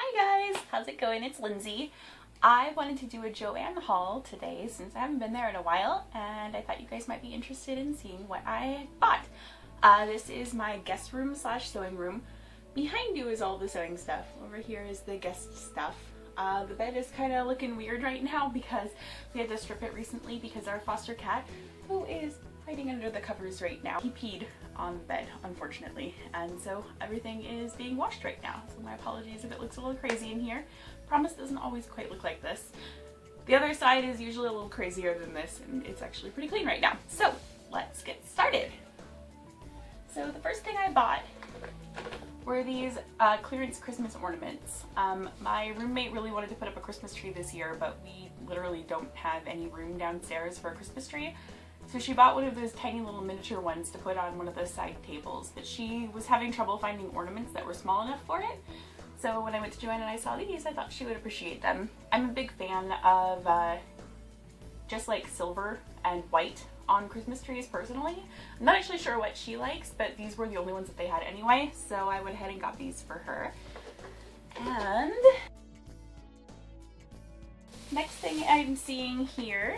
Hi guys, how's it going? It's Lindsay. I wanted to do a JoAnn haul today since I haven't been there in a while, and I thought you guys might be interested in seeing what I bought. This is my guest room slash sewing room. Behind you is all the sewing stuff. Over here is the guest stuff. The bed is kind of looking weird right now because we had to strip it recently because our foster cat, who is hiding under the covers right now, he peed on the bed, unfortunately, and so everything is being washed right now. So my apologies if it looks a little crazy in here. Promise doesn't always quite look like this. The other side is usually a little crazier than this, and it's actually pretty clean right now. So let's get started. So the first thing I bought were these clearance Christmas ornaments. My roommate really wanted to put up a Christmas tree this year, but we literally don't have any room downstairs for a Christmas tree. So she bought one of those tiny little miniature ones to put on one of the side tables, but she was having trouble finding ornaments that were small enough for it. So when I went to JoAnn and I saw these, I thought she would appreciate them. I'm a big fan of just like silver and white on Christmas trees personally. I'm not actually sure what she likes, but these were the only ones that they had anyway, so I went ahead and got these for her. And next thing I'm seeing here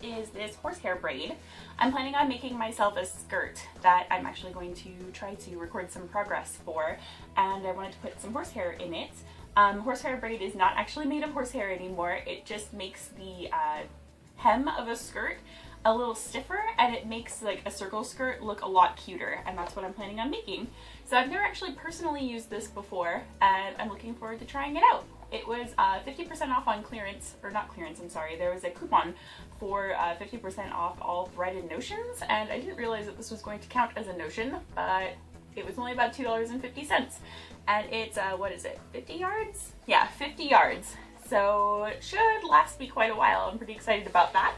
is this horsehair braid. I'm planning on making myself a skirt that I'm actually going to try to record some progress for, and I wanted to put some horsehair in it. Horsehair braid is not actually made of horsehair anymore. It just makes the hem of a skirt a little stiffer, and it makes like a circle skirt look a lot cuter, and that's what I'm planning on making. So I've never actually personally used this before, and I'm looking forward to trying it out. It was 50% off on clearance, or not clearance, I'm sorry. There was a coupon for 50% off all threaded notions, and I didn't realize that this was going to count as a notion, but it was only about $2.50. And it's, what is it, 50 yards? Yeah, 50 yards. So it should last me quite a while. I'm pretty excited about that.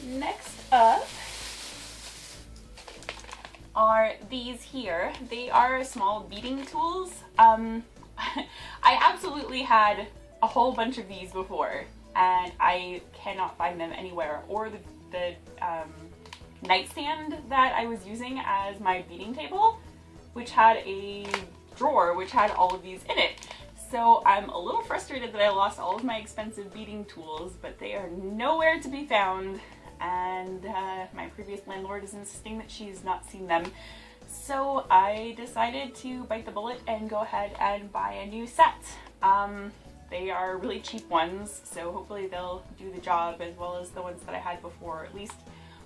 Next up are these here. They are small beading tools. I absolutely had a whole bunch of these before, and I cannot find them anywhere, or the nightstand that I was using as my beading table, which had a drawer which had all of these in it. So I'm a little frustrated that I lost all of my expensive beading tools, but they are nowhere to be found, and my previous landlord is insisting that she's not seen them. So I decided to bite the bullet and go ahead and buy a new set. They are really cheap ones, so hopefully they'll do the job as well as the ones that I had before, at least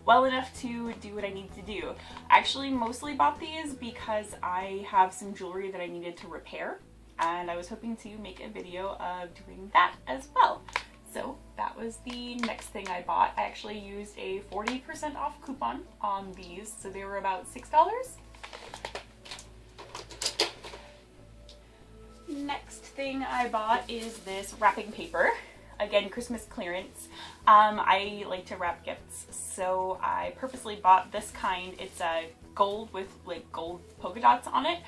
well enough to do what I need to do. I actually mostly bought these because I have some jewelry that I needed to repair, and I was hoping to make a video of doing that as well. So that was the next thing I bought. I actually used a 40% off coupon on these, so they were about $6. Next thing I bought is this wrapping paper. Again, Christmas clearance. I like to wrap gifts, so I purposely bought this kind. It's gold with like gold polka dots on it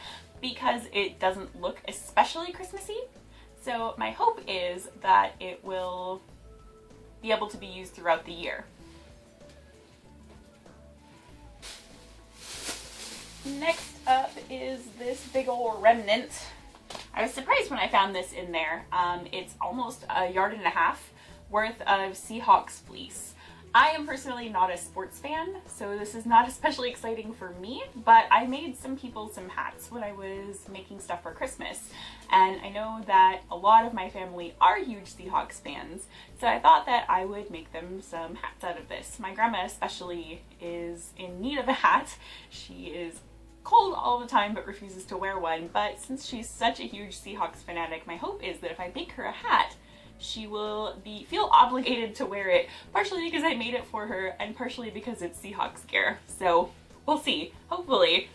because it doesn't look especially Christmassy. So my hope is that it will be able to be used throughout the year. Next up is this big old Remnant. I was surprised when I found this in there. It's almost 1.5 yards worth of Seahawks fleece. I am personally not a sports fan, so this is not especially exciting for me, but I made some people some hats when I was making stuff for Christmas, and I know that a lot of my family are huge Seahawks fans, so I thought that I would make them some hats out of this. My grandma especially is in need of a hat. She is cold all the time but refuses to wear one, but since she's such a huge Seahawks fanatic, my hope is that if I make her a hat, she will feel obligated to wear it, partially because I made it for her and partially because it's Seahawks gear. So we'll see, hopefully.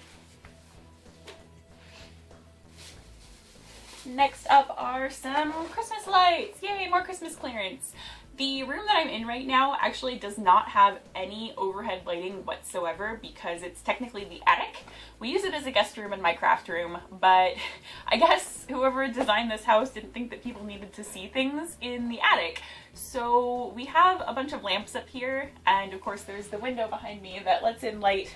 Next up are some Christmas lights. Yay, more Christmas clearance. The room that I'm in right now actually does not have any overhead lighting whatsoever because it's technically the attic. We use it as a guest room and my craft room, but I guess whoever designed this house didn't think that people needed to see things in the attic. So we have a bunch of lamps up here, and of course there's the window behind me that lets in light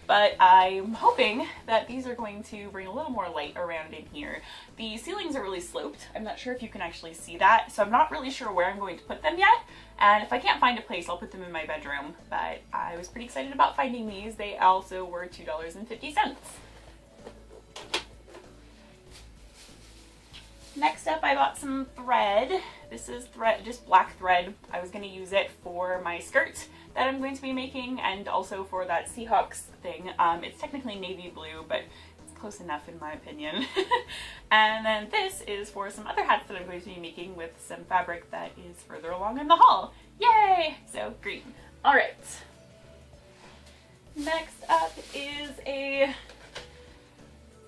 but I'm hoping that these are going to bring a little more light around in here. The ceilings are really sloped. I'm not sure if you can actually see that, so I'm not really sure where I'm going to put them yet. And if I can't find a place, I'll put them in my bedroom. But I was pretty excited about finding these. They also were $2.50. Next up, I bought some thread. This is thread, just black thread. I was going to use it for my skirt that I'm going to be making, and also for that Seahawks thing. It's technically navy blue, but it's close enough in my opinion. And then this is for some other hats that I'm going to be making with some fabric that is further along in the haul. Yay! So green. All right. Next up is a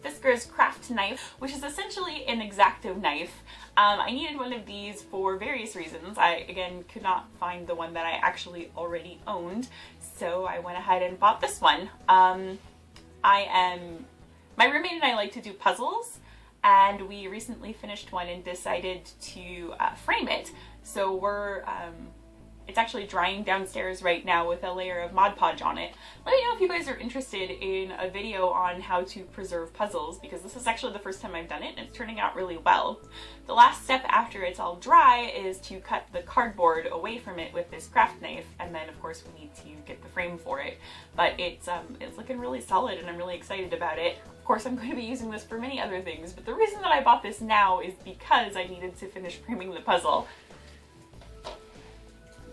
Fisker's craft knife, which is essentially an X-Acto knife. I needed one of these for various reasons. I, again, could not find the one that I actually already owned, so I went ahead and bought this one. My roommate and I like to do puzzles, and we recently finished one and decided to frame it. So it's actually drying downstairs right now with a layer of Mod Podge on it. Let me know if you guys are interested in a video on how to preserve puzzles, because this is actually the first time I've done it and it's turning out really well. The last step after it's all dry is to cut the cardboard away from it with this craft knife, and then of course we need to get the frame for it. But it's looking really solid and I'm really excited about it. Of course I'm going to be using this for many other things, but the reason that I bought this now is because I needed to finish framing the puzzle.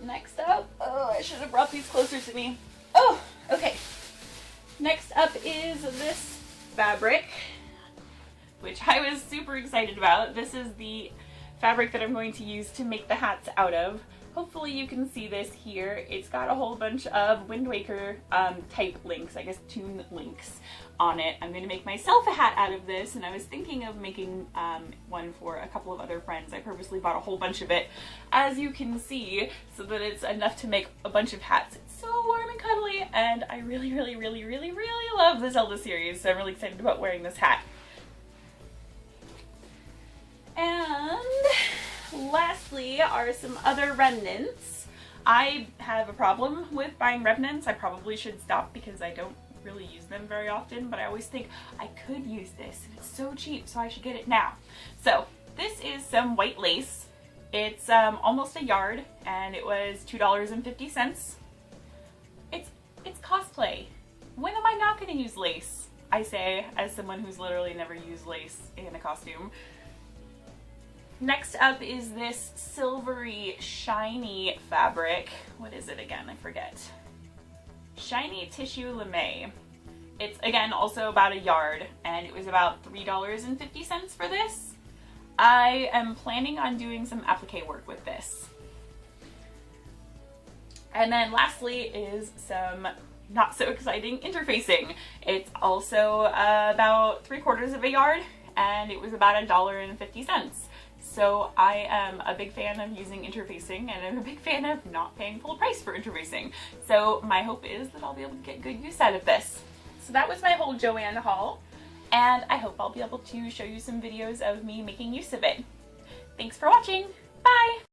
Next up, oh, I should have brought these closer to me. Oh, okay. Next up is this fabric, which I was super excited about. This is the fabric that I'm going to use to make the hats out of. Hopefully you can see this here. It's got a whole bunch of Wind Waker type links, I guess tune links on it. I'm going to make myself a hat out of this, and I was thinking of making one for a couple of other friends. I purposely bought a whole bunch of it, as you can see, so that it's enough to make a bunch of hats. It's so warm and cuddly, and I really, really, really, really, really love the Zelda series, so I'm really excited about wearing this hat. And lastly are some other Remnants. I have a problem with buying Remnants. I probably should stop because I don't really use them very often, but I always think I could use this and it's so cheap, so I should get it now. So this is some white lace. It's almost a yard, and it was $2.50. It's cosplay. When am I not going to use lace? I say, as someone who's literally never used lace in a costume. Next up is this silvery, shiny fabric. What is it again? I forget. Shiny Tissue Lame. It's, again, also about a yard, and it was about $3.50 for this. I am planning on doing some applique work with this. And then lastly is some not so exciting interfacing. It's also about 3/4 of a yard, and it was about $1.50. So I am a big fan of using interfacing, and I'm a big fan of not paying full price for interfacing. So my hope is that I'll be able to get good use out of this. So that was my whole JoAnn haul, and I hope I'll be able to show you some videos of me making use of it. Thanks for watching. Bye!